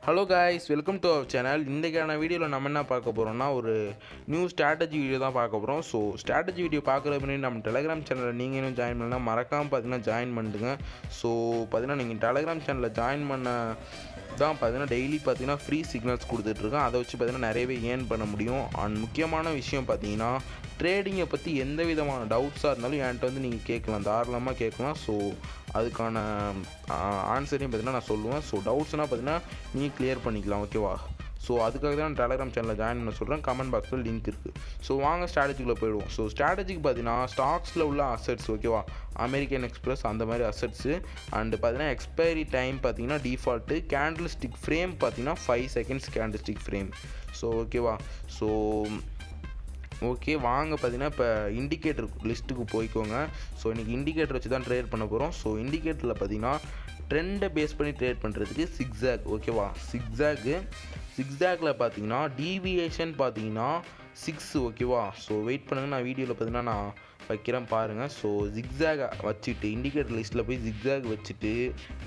Hello guys, welcome to our channel. இன்றைக்கான வீடியோவில் நம்ம என்ன பார்க்க போகிறோம்னா ஒரு நியூ ஸ்ட்ராட்டஜி வீடியோ தான் பார்க்க போகிறோம். ஸோ ஸ்ட்ராட்டஜி வீடியோ பார்க்குறது முன்னாடி நம்ம டெலிகிராம் சேனலில் நீங்கள் இன்னும் ஜாயின் பண்ணலாம், மறக்காமல் பார்த்தீங்கன்னா ஜாயின் பண்ணிடுங்க. ஸோ பார்த்தீங்கன்னா நீங்கள் டெலிகிராம் சேனலில் ஜாயின் பண்ண தான் பார்த்தீங்கன்னா டெய்லி பார்த்தீங்கன்னா ஃப்ரீ சிக்னல்ஸ் கொடுத்துட்ருக்கேன். அதை வச்சு பார்த்தீங்கன்னா நிறையவே ஏர்ன் பண்ண முடியும். அண்ட் முக்கியமான விஷயம் பார்த்தீங்கன்னா ட்ரேடிங்கை பற்றி எந்த விதமான டவுட்ஸாக இருந்தாலும் என்கிட்ட வந்து நீங்கள் கேட்கலாம், தாராளமாக கேட்கலாம். ஸோ அதுக்கான ஆன்சரையும் பார்த்தீங்கன்னா நான் சொல்லுவேன். ஸோ டவுட்ஸ்னால் பார்த்தீங்கன்னா நீங்கள் கிளியர் பண்ணிக்கலாம், ஓகேவா? ஸோ அதுக்காக தான் நான் டெலிகிராம் சேனலில் ஜாயின் பண்ண சொல்கிறேன். கமெண்ட் பாக்ஸில் லிங்க் இருக்குது. ஸோ வாங்க ஸ்ட்ராட்டஜிக்குள்ளே போயிடுவோம். ஸோ ஸ்ட்ராட்டஜிக்கு பார்த்தீங்கன்னா ஸ்டாக்ஸில் உள்ள அசெட்ஸ், ஓகேவா, அமெரிக்கன் எக்ஸ்பிரஸ் அந்த மாதிரி அசெட்ஸு. அண்டு பார்த்தீங்கன்னா எக்ஸ்பைரி டைம் பார்த்தீங்கன்னா டிஃபால்ட்டு, கேண்டில் ஸ்டிக் ஃப்ரேம் பார்த்தீங்கன்னா 5 seconds candle stick frame. So ஓகேவா? ஸோ ஓகே, வாங்க பார்த்தீங்கன்னா இப்போ இண்டிகேட்டர் லிஸ்ட்டுக்கு போய்க்கோங்க. ஸோ இன்றைக்கி இண்டிகேட்டர் வச்சு தான் ட்ரேட் பண்ண போகிறோம். ஸோ இண்டிகேட்டரில் பார்த்தீங்கன்னா ட்ரெண்டை பேஸ் பண்ணி ட்ரேட் பண்ணுறதுக்கு சிக்ஸாக், ஓகேவா? சிக்ஸாகில் பார்த்தீங்கன்னா டீவியேஷன் பார்த்தீங்கன்னா 6, ஓகேவா? ஸோ வெயிட் பண்ணுங்கள், நான் வீடியோவில் பார்த்தீங்கன்னா நான் வைக்கிறேன் பாருங்கள். ஸோ ஜிக்ஸாக் வச்சுட்டு இண்டிகேட்டர் லிஸ்ட்டில் போய் ஜிக்ஸாக் வச்சுட்டு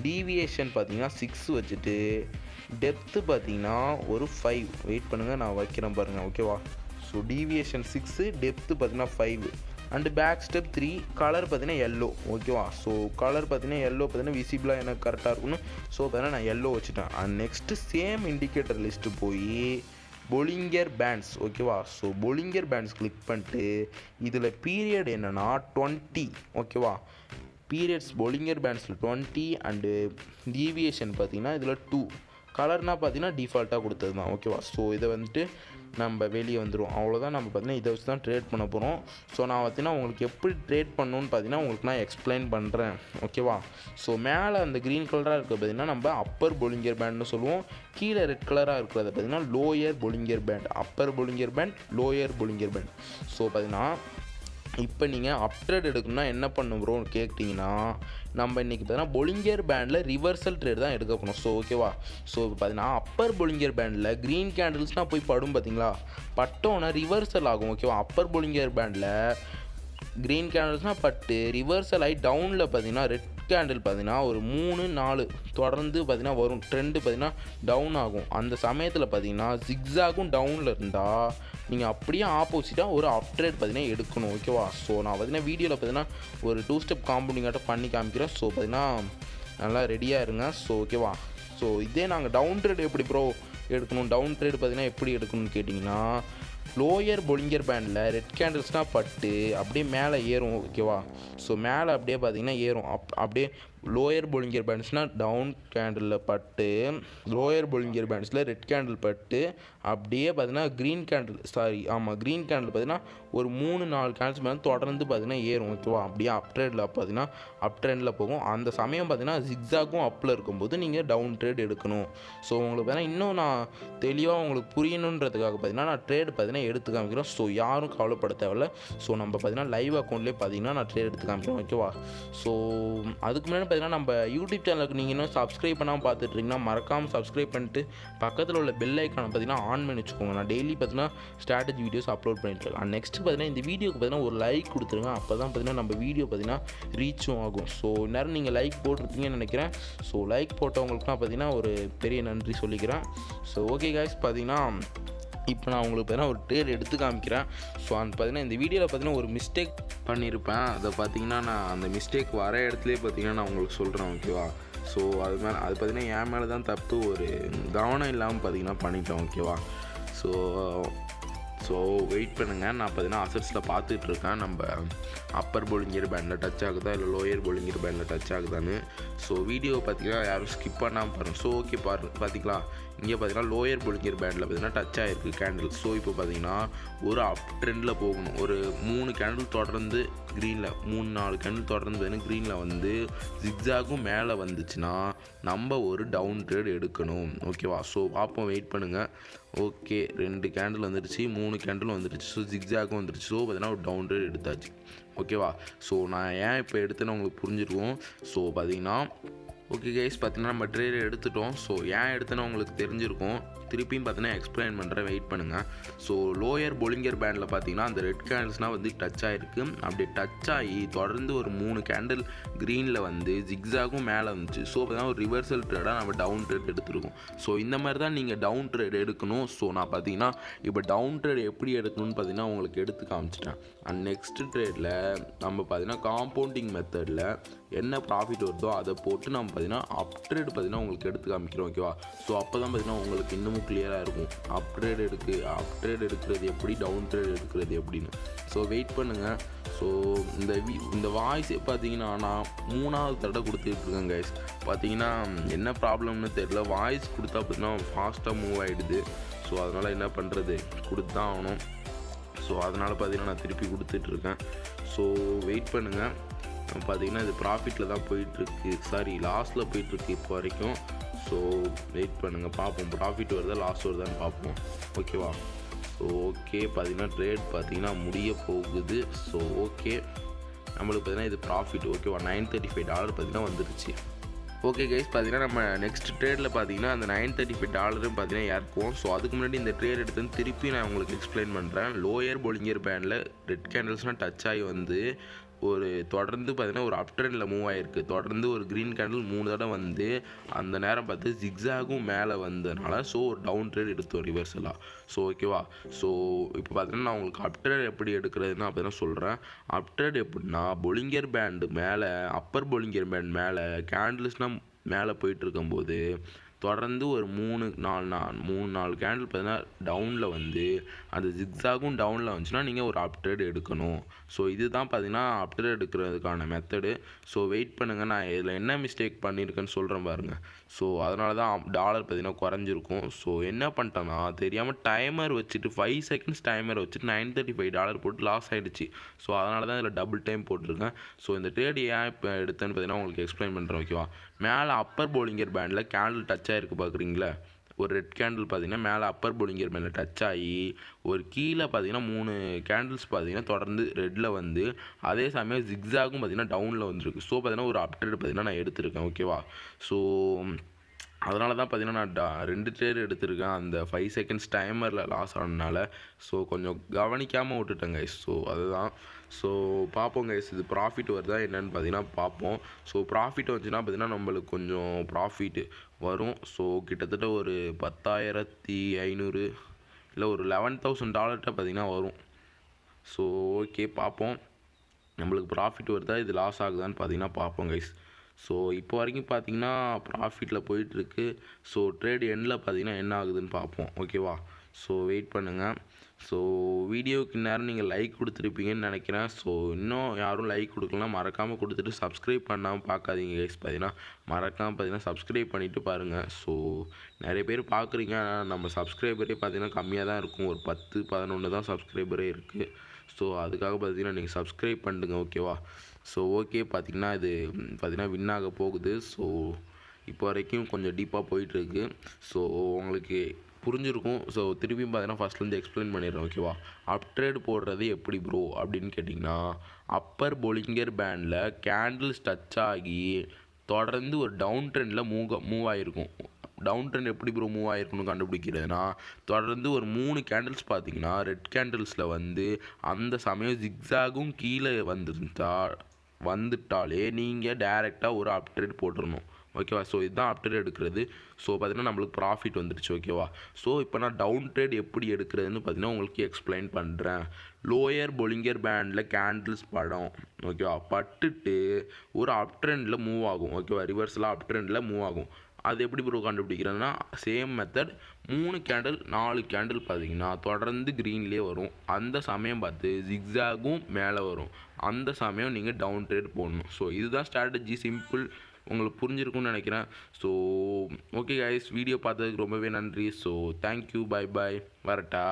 டீவியேஷன் பார்த்தீங்கன்னா 6 வச்சுட்டு டெப்த்து பார்த்தீங்கன்னா ஒரு 5. வெயிட் பண்ணுங்கள், நான் வைக்கிறேன் பாருங்கள், ஓகேவா? ஸோ டீவியேஷன் 6, டெப்த்து பார்த்தீங்கன்னா 5 அண்டு பேக் ஸ்டெப் 3. கலர் பார்த்தீங்கன்னா எல்லோ, ஓகேவா? ஸோ கலர் பார்த்தீங்கன்னா எல்லோ பார்த்தீங்கன்னா விசிபிளாக எனக்கு கரெக்டாக இருக்கணும். ஸோ பார்த்தீங்கன்னா நான் எல்லோ வச்சுட்டேன். And next same indicator list போய் பொலிங்கர் பேண்ட்ஸ், ஓகேவா? ஸோ பொலிங்கர் பேண்ட்ஸ் கிளிக் பண்ணிட்டு இதில் பீரியட் என்னென்னா 20, ஓகேவா? பீரியட்ஸ் பொலிங்கர் பேண்ட்ஸில் 20 அண்டு டீவியேஷன் பார்த்தீங்கன்னா இதில் 2. கலர்னால் பார்த்தீங்கன்னா டிஃபால்ட்டாக கொடுத்தது தான், ஓகேவா? ஸோ இதை வந்துட்டு நம்ம வெளியே வந்துடும், அவ்வளோதான். நம்ம பார்த்தீங்கன்னா இதை வச்சு தான் ட்ரேட் பண்ண போகிறோம். ஸோ நான் பார்த்தீங்கன்னா உங்களுக்கு எப்படி ட்ரேட் பண்ணணுன்னு பார்த்தீங்கன்னா உங்களுக்கு நான் எக்ஸ்பிளைன் பண்ணுறேன், ஓகேவா? ஸோ மேலே அந்த க்ரீன் கலராக இருக்கிறது பார்த்தீங்கன்னா நம்ம அப்பர் பொலிங்கர் பேண்ட்னு சொல்லுவோம். கீழே ரெட் கலராக இருக்கிறத பார்த்தீங்கன்னா lower Bollinger band. Upper Bollinger band, lower Bollinger band. So பார்த்தீங்கன்னா இப்போ நீங்கள் அப் ட்ரேட் எடுக்கணும்னா என்ன பண்ணுறோம்னு கேட்டிங்கன்னா நம்ம இன்றைக்கி பார்த்தீங்கன்னா பொலிங்கர் பேண்டில் ரிவர்சல் ட்ரேட் தான் எடுக்க போகணும். ஸோ ஓகேவா? ஸோ இப்போ பார்த்தீங்கன்னா அப்பர் பொலிங்கர் பேண்டில் க்ரீன் கேண்டில்ஸ்னால் போய் படும், பார்த்தீங்களா? பட்டோன்னா ரிவர்சல் ஆகும், ஓகேவா? அப்பர் பொலிங்கர் பேண்டில் க்ரீன் கேண்டில்ஸ்னால் பட்டு ரிவர்சல் ஆகி டவுனில் பார்த்தீங்கன்னா ரெட் கேண்டில் பார்த்தீங்கன்னா ஒரு 3-4 தொடர்ந்து பார்த்தீங்கன்னா வரும். ட்ரெண்டு பார்த்தீங்கன்னா டவுன் ஆகும். அந்த சமயத்தில் பார்த்தீங்கன்னா ஜிக்ஸாகும் டவுனில் இருந்தால் நீங்கள் அப்படியே ஆப்போசிட்டாக ஒரு அப் ட்ரேட் பார்த்தீங்கன்னா எடுக்கணும், ஓகேவா? ஸோ நான் பார்த்தீங்கன்னா வீடியோவில் பார்த்தீங்கன்னா ஒரு 2 ஸ்டெப் காம்பவுண்டிங்காட்டம் பண்ணி காமிக்கிறேன். ஸோ பார்த்தீங்கன்னா நல்லா ரெடியாக இருங்க. ஸோ ஓகேவா? ஸோ இதே நாங்கள் டவுன் ட்ரேட் எப்படி ப்ரோ எடுக்கணும், டவுன் ட்ரேட் பார்த்தீங்கன்னா எப்படி எடுக்கணும்னு கேட்டிங்கன்னா லோயர் பொலிங்கர் பேண்டில் ரெட் கேண்டில்ஸ்னால் பட்டு அப்படியே மேலே ஏறும், ஓகேவா? ஸோ மேலே அப்படியே பார்த்தீங்கன்னா ஏறும். அப்படியே லோயர் பொலிங்கர் பேண்ட்ஸ்னால் டவுன் கேண்டிலில் பட்டு, லோயர் பொலிங்கர் பேண்ட்ஸில் ரெட் கேண்டில் பட்டு அப்படியே பார்த்தீங்கன்னா க்ரீன் கேண்டில் பார்த்தீங்கன்னா ஒரு 3-4 கேண்டில்ஸ் மேலே தொடர்ந்து பார்த்தீங்கன்னா ஏறும், ஓகேவா? அப்படியே அப் ட்ரேடில் பார்த்தீங்கன்னா அப் ட்ரெண்டில் போகும். அந்த சமயம் பார்த்தீங்கன்னா ஜிக்ஸாகும் அப்பில் இருக்கும்போது நீங்கள் டவுன் ட்ரேட் எடுக்கணும். ஸோ உங்களுக்கு பார்த்தீங்கன்னா இன்னும் நான் தெளிவாக உங்களுக்கு புரியணுன்றதுக்காக பார்த்தீங்கன்னா நான் ட்ரேட் பார்த்தீங்கன்னா எடுத்து காமிக்கிறேன். ஸோ யாரும் கவலைப்பட தேவையில்ல. ஸோ நம்ம பார்த்தீங்கன்னா லைவ் அக்கௌண்ட்லேயே பார்த்தீங்கன்னா நான் ட்ரேட் எடுத்து காமிக்கிறேன், ஓகேவா? ஸோ அதுக்கு முன்னாடி பார்த்தீங்கன்னா நம்ம யூடியூப் சேனலுக்கு நீங்கள் இன்னும் சப்ஸ்கிரைப் பண்ணாமல் பார்த்துட்ருக்கீங்கன்னா மறக்காமல் சப்ஸ்கிரைப் பண்ணிட்டு பக்கத்தில் உள்ள பெல் ஐக்கானை பார்த்தீங்கன்னா ஆன் பண்ணி வச்சுக்கோங்க. நான் டெய்லி பார்த்தீங்கன்னா ஸ்ட்ராட்டஜி வீடியோஸ் அப்லோட் பண்ணிட்டுருக்கேன். நெக்ஸ்ட் பார்த்தீங்கன்னா இந்த வீடியோக்கு பார்த்தீங்கன்னா ஒரு லைக் கொடுத்துருங்க. அப்போ தான் பார்த்தீங்கன்னா நம்ம வீடியோ பார்த்தீங்கன்னா ரீச்சும் ஆகும். ஸோ நேரம் நீங்கள் லைக் போட்டிருக்கீங்கன்னு நினைக்கிறேன். ஸோ லைக் போட்டவங்களுக்குலாம் பார்த்தீங்கன்னா ஒரு பெரிய நன்றி சொல்லிக்கிறேன். ஸோ ஓகே காய்ஸ், பார்த்தீங்கன்னா இப்போ நான் உங்களுக்கு பார்த்தீங்கன்னா ஒரு ட்ரேட் எடுத்து காமிக்கிறேன். ஸோ அந்த பார்த்தீங்கன்னா இந்த வீடியோவில் பார்த்தீங்கன்னா ஒரு மிஸ்டேக் பண்ணியிருப்பேன். அதை பார்த்தீங்கன்னா நான் அந்த மிஸ்டேக் வர இடத்துலேயே பார்த்தீங்கன்னா நான் உங்களுக்கு சொல்கிறேன், ஓகேவா? ஸோ அது பார்த்தீங்கன்னா என் மேலே தான் தப்பு, ஒரு கவனம் இல்லாமல் பார்த்தீங்கன்னா பண்ணிட்டேன், ஓகேவா? ஸோ வெயிட் பண்ணுங்கள், நான் பார்த்தீங்கன்னா அசட்ஸில் பார்த்துட்ருக்கேன் நம்ம அப்பர் பொலிங்கர் பேண்டில் டச் ஆகுதா இல்லை லோயர் பொலிங்கர் பேண்டில் டச் ஆகுதான்னு. ஸோ வீடியோ பார்த்தீங்கன்னா யாரும் ஸ்கிப் பண்ணாமல் பாருங்கள். ஸோ ஓகே பார்த்திங்களா, இங்கே பார்த்தீங்கன்னா லோயர் பொலிங்கர் பேண்டில் பார்த்தீங்கன்னா டச் ஆகிருக்கு கேண்டில். ஸோ இப்போ பார்த்தீங்கன்னா ஒரு அப் ட்ரெண்டில் போகணும். ஒரு 3 கேண்டில் தொடர்ந்து க்ரீனில், 3-4 கேண்டில் தொடர்ந்து பார்த்தீங்கன்னா க்ரீனில் வந்து ஜிக்ஸாகும் மேலே வந்துச்சுன்னா நம்ம ஒரு டவுன் ட்ரேட் எடுக்கணும், ஓகேவா? ஸோ பார்ப்போம், வெயிட் பண்ணுங்கள். ஓகே, 2 கேண்டில் வந்துடுச்சு, 3 கேண்டில் வந்துடுச்சு. ஸோ ஜிக்ஸாகும் வந்துடுச்சு. ஸோ பார்த்தீங்கன்னா ஒரு டவுன் ட்ரேட் எடுத்தாச்சு, ஓகேவா? ஸோ நான் ஏன் இப்போ எடுத்தேன்னு உங்களுக்கு புரிஞ்சிருக்கும். ஸோ பார்த்தீங்கன்னா ஓகே கைஸ், பார்த்தீங்கன்னா நம்ம ட்ரேட் எடுத்துட்டோம். ஸோ ஏன் எடுத்தோன்னா உங்களுக்கு தெரிஞ்சிருக்கும். திருப்பியும் பார்த்தீங்கன்னா எக்ஸ்பிளைன் பண்ணுறேன், வெயிட் பண்ணுங்கள். ஸோ லோயர் பொலிங்கர் பேண்டில் பார்த்தீங்கன்னா அந்த ரெட் கேண்டில்ஸ்னால் வந்து டச் ஆகிருக்கு. அப்படி டச் ஆகி தொடர்ந்து ஒரு 3 கேண்டில் க்ரீனில் வந்து ஜிக்ஸாகும் மேலே வந்துச்சு. ஸோ பார்த்தீங்கன்னா ஒரு ரிவர்சல் ட்ரேடாக நம்ம டவுன் ட்ரேட் எடுத்துருக்கோம். ஸோ இந்த மாதிரி தான் நீங்கள் டவுன் ட்ரேட் எடுக்கணும். ஸோ நான் பார்த்தீங்கன்னா இப்போ டவுன் ட்ரேட் எப்படி எடுக்கணும்னு பார்த்தீங்கன்னா உங்களுக்கு எடுத்து காமிச்சிட்டேன். அண்ட் நெக்ஸ்ட் ட்ரேடில் நம்ம பார்த்தீங்கன்னா காம்பவுண்டிங் மெத்தடில் என்ன ப்ராஃபிட் வருதோ அதை போட்டு நம்ம பார்த்தீங்கன்னா அப் ட்ரேட் பார்த்தீங்கன்னா உங்களுக்கு எடுத்து காமிக்கிறோம். ஓகேவா? ஸோ அப்போ தான் பார்த்தீங்கன்னா உங்களுக்கு இன்னமும் கிளியராக இருக்கும் அப் ட்ரேட் எடுக்கிறது எப்படி, டவுன் ட்ரேட் எடுக்கிறது எப்படின்னு. ஸோ வெயிட் பண்ணுங்கள். ஸோ இந்த வாய்ஸே பார்த்தீங்கன்னா நான் 3வது தடவை கொடுத்துட்ருக்கேன் கைஸ். பார்த்தீங்கன்னா என்ன ப்ராப்ளம்னு தெரியல, வாய்ஸ் கொடுத்தா பார்த்தீங்கன்னா ஃபாஸ்ட்டாக மூவ் ஆகிடுது. ஸோ அதனால் என்ன பண்ணுறது, கொடுத்து தான் ஆகணும். ஸோ அதனால் பார்த்தீங்கன்னா நான் திருப்பி கொடுத்துட்ருக்கேன். ஸோ வெயிட் பண்ணுங்கள். பார்த்தீங்கன்னா இது ப்ராஃபிட்டில் தான் போயிட்டுருக்கு, லாஸில் போயிட்டுருக்கு இப்போ வரைக்கும். ஸோ வெயிட் பண்ணுங்கள், பார்ப்போம் ப்ராஃபிட் வருதா லாஸ் வருதான்னு பார்ப்போம். ஓகேவா? ஸோ ஓகே, பார்த்தீங்கன்னா ட்ரேட் பார்த்தீங்கன்னா முடிய போகுது. ஸோ ஓகே, நம்மளுக்கு பார்த்தீங்கன்னா இது ப்ராஃபிட். ஓகேவா? $935 பார்த்தீங்கன்னா வந்துருச்சு. ஓகே கைஸ், பார்த்தீங்கன்னா நம்ம நெக்ஸ்ட் ட்ரேடில் பார்த்தீங்கன்னா அந்த $935 பார்த்தீங்கன்னா இறக்குவோம். ஸோ அதுக்கு முன்னாடி இந்த ட்ரேட் எடுத்து திருப்பி நான் உங்களுக்கு எக்ஸ்பிளைன் பண்ணுறேன். லோயர் பொலிங்கர் பேண்டில் ரெட் கேண்டில்ஸ்னால் டச் ஆகி வந்து ஒரு தொடர்ந்து பார்த்தீங்கன்னா ஒரு அப் ட்ரெண்டில் மூவ் ஆகிருக்கு. தொடர்ந்து ஒரு க்ரீன் கேண்டில் 3 தடவை வந்து அந்த நேரம் பார்த்து ஜிக்ஸாகும் மேலே வந்ததுனால ஸோ ஒரு டவுன் ட்ரேட் எடுத்தோம் ரிவர்சலாக. ஸோ ஓகேவா? ஸோ இப்போ பார்த்தீங்கன்னா நான் உங்களுக்கு அப் ட்ரேட் எப்படி எடுக்கிறதுனா அப்படி தான் சொல்கிறேன். அப் ட்ரேட் எப்படின்னா பொலிங்கர் பேண்டு மேலே, அப்பர் பொலிங்கர் பேண்ட் மேலே கேண்டில்ஸ்னால் மேலே போயிட்டு இருக்கும்போது தொடர்ந்து ஒரு 3-4 கேண்டில் பார்த்தீங்கன்னா டவுனில் வந்து அந்த ஜிக்ஸாகும் டவுனில் வந்துச்சுன்னா நீங்கள் ஒரு அப் ட்ரேட் எடுக்கணும். ஸோ இதுதான் பார்த்தீங்கன்னா அப் ட்ரேட் எடுக்கிறதுக்கான மெத்தடு. ஸோ வெயிட் பண்ணுங்கள், நான் இதில் என்ன மிஸ்டேக் பண்ணியிருக்கேன்னு சொல்கிறேன் பாருங்கள். ஸோ அதனால தான் டாலர் பார்த்தீங்கன்னா குறைஞ்சிருக்கும். ஸோ என்ன பண்ணிட்டேன்னா தெரியாமல் டைமர் வச்சுட்டு 5 செகண்ட்ஸ் டைமர் வச்சுட்டு $935 போட்டு லாஸ் ஆகிடுச்சு. ஸோ அதனால தான் இதில் டபுள் டைம் போட்டிருக்கேன். ஸோ இந்த ட்ரேட் ஏன் இப்போ எடுத்தேன்னு பார்த்தீங்கன்னா உங்களுக்கு எக்ஸ்பிளைன் பண்ணுறேன். ஓகேவா? மேலே அப்பர் பொலிங்கர் பேண்டில் கேண்டில் டச் ஆகிருக்கு பார்க்குறீங்களா? ஒரு ரெட் கேண்டில் பார்த்தீங்கன்னா மேலே அப்பர் பொலிங்கர் பேண்டில் டச் ஆகி ஒரு கீழே பார்த்தீங்கன்னா 3 கேண்டில்ஸ் பார்த்தீங்கன்னா தொடர்ந்து ரெட்டில் வந்து அதே சமயம் ஜிக்ஸாகும் பார்த்தீங்கன்னா டவுனில் வந்துருக்கு. ஸோ பார்த்தீங்கன்னா ஒரு அப் ட்ரேட் பார்த்தீங்கன்னா நான் எடுத்திருக்கேன். ஓகேவா? ஸோ அதனால தான் பார்த்தீங்கன்னா நான் 2 ட்ரேட் எடுத்திருக்கேன் அந்த 5 செகண்ட்ஸ் டைமரில் லாஸ் ஆனதுனால. ஸோ கொஞ்சம் கவனிக்காமல் விட்டுட்டேன் கைஸ். ஸோ அதுதான். ஸோ பார்ப்போம் கைஸ், இது ப்ராஃபிட் வருதா என்னென்னு பார்த்தீங்கன்னா பார்ப்போம். ஸோ ப்ராஃபிட் வந்துச்சுன்னா பார்த்தீங்கன்னா நம்மளுக்கு கொஞ்சம் ப்ராஃபிட் வரும். ஸோ கிட்டத்தட்ட ஒரு 10,500 இல்லை ஒரு $11,000 பார்த்தீங்கன்னா வரும். ஸோ ஓகே, பார்ப்போம் நம்மளுக்கு ப்ராஃபிட் வருதா இது லாஸ் ஆகுதான்னு பார்த்தீங்கன்னா பார்ப்போம் கைஸ். ஸோ இப்போ வரைக்கும் பார்த்தீங்கன்னா ப்ராஃபிட்டில் போயிட்டுருக்கு. ஸோ ட்ரேட் எண்டில் பார்த்தீங்கன்னா என்ன ஆகுதுன்னு பார்ப்போம். ஓகேவா? ஸோ வெயிட் பண்ணுங்கள். ஸோ வீடியோவுக்கு நேரம் நீங்கள் லைக் கொடுத்துருப்பீங்கன்னு நினைக்கிறேன். ஸோ இன்னும் யாரும் லைக் கொடுக்கலாம், மறக்காமல் கொடுத்துட்டு சப்ஸ்கிரைப் பண்ணாமல் பார்க்காதீங்க கைஸ். பார்த்தீங்கன்னா மறக்காமல் பார்த்தீங்கன்னா சப்ஸ்கிரைப் பண்ணிவிட்டு பாருங்கள். ஸோ நிறைய பேர் பார்க்குறீங்க, ஆனால் நம்ம சப்ஸ்கிரைபரே பார்த்தீங்கன்னா கம்மியாக தான் இருக்கும், ஒரு 10-11 தான் சப்ஸ்கிரைபரே இருக்குது. ஸோ அதுக்காக பார்த்தீங்கன்னா நீங்கள் சப்ஸ்கிரைப் பண்ணுங்க. ஓகேவா? ஸோ ஓகே, பார்த்திங்கன்னா இது பார்த்திங்கன்னா வின் ஆக போகுது. ஸோ இப்போ வரைக்கும் கொஞ்சம் டீப்பாக போயிட்டுருக்கு. ஸோ உங்களுக்கு புரிஞ்சிருக்கும். ஸோ திருப்பியும் பார்த்தீங்கன்னா ஃபஸ்ட்லேருந்து எக்ஸ்பிளைன் பண்ணிடுறேன். ஓகேவா? அப் ட்ரேட் போடுறது எப்படி ப்ரோ அப்படின்னு கேட்டிங்கன்னா, அப்பர் பொலிங்கர் பேண்டில் கேண்டில்ஸ் டச் ஆகி தொடர்ந்து ஒரு டவுன் ட்ரெண்டில் மூவ் ஆகிருக்கும். டவுன் ட்ரெண்ட் எப்படி ப்ரோ மூவ் ஆகிருக்குன்னு கண்டுபிடிக்கிறதுனா தொடர்ந்து ஒரு 3 கேண்டில்ஸ் பார்த்தீங்கன்னா ரெட் கேண்டில்ஸில் வந்து அந்த சமயம் ஜிக்ஸாகும் கீழே வந்துட்டாலே நீங்கள் டேரெக்டாக ஒரு அப் ட்ரேட் போட்டுடணும். ஓகேவா? ஸோ இதுதான் அப் ட்ரேட் எடுக்கிறது. ஸோ பார்த்தீங்கன்னா நம்மளுக்கு ப்ராஃபிட் வந்துடுச்சு. ஓகேவா? ஸோ இப்போ நான் டவுன் ட்ரேட் எப்படி எடுக்கிறதுன்னு பார்த்தீங்கன்னா உங்களுக்கு எக்ஸ்பிளைன் பண்ணுறேன். லோயர் பொலிங்கர் பேண்டில் கேண்டில்ஸ் படம். ஓகேவா? பட்டுட்டு ஒரு அப் ட்ரெண்டில் மூவ் ஆகும். ஓகேவா? ரிவர்ஸில் அப் ட்ரெண்டில் மூவ் ஆகும். அது எப்படி ப்ரோ கண்டுபிடிக்கிறதுனா சேம் மெத்தட். 3 கேண்டில் 4 கேண்டில் பார்த்தீங்கன்னா தொடர்ந்து க்ரீன்லேயே வரும். அந்த சமயம் பார்த்து ஜிக்ஸாகும் மேலே வரும். அந்த சமயம் நீங்கள் டவுன் ட்ரேட் போடணும். ஸோ இதுதான் ஸ்ட்ராட்டஜி, சிம்பிள். உங்களுக்கு புரிஞ்சிருக்கும்னு நினைக்கிறேன். ஸோ ஓகே கைஸ், வீடியோ பார்த்ததுக்கு ரொம்பவே நன்றி. ஸோ தேங்க்யூ, பை பாய், வரட்டா.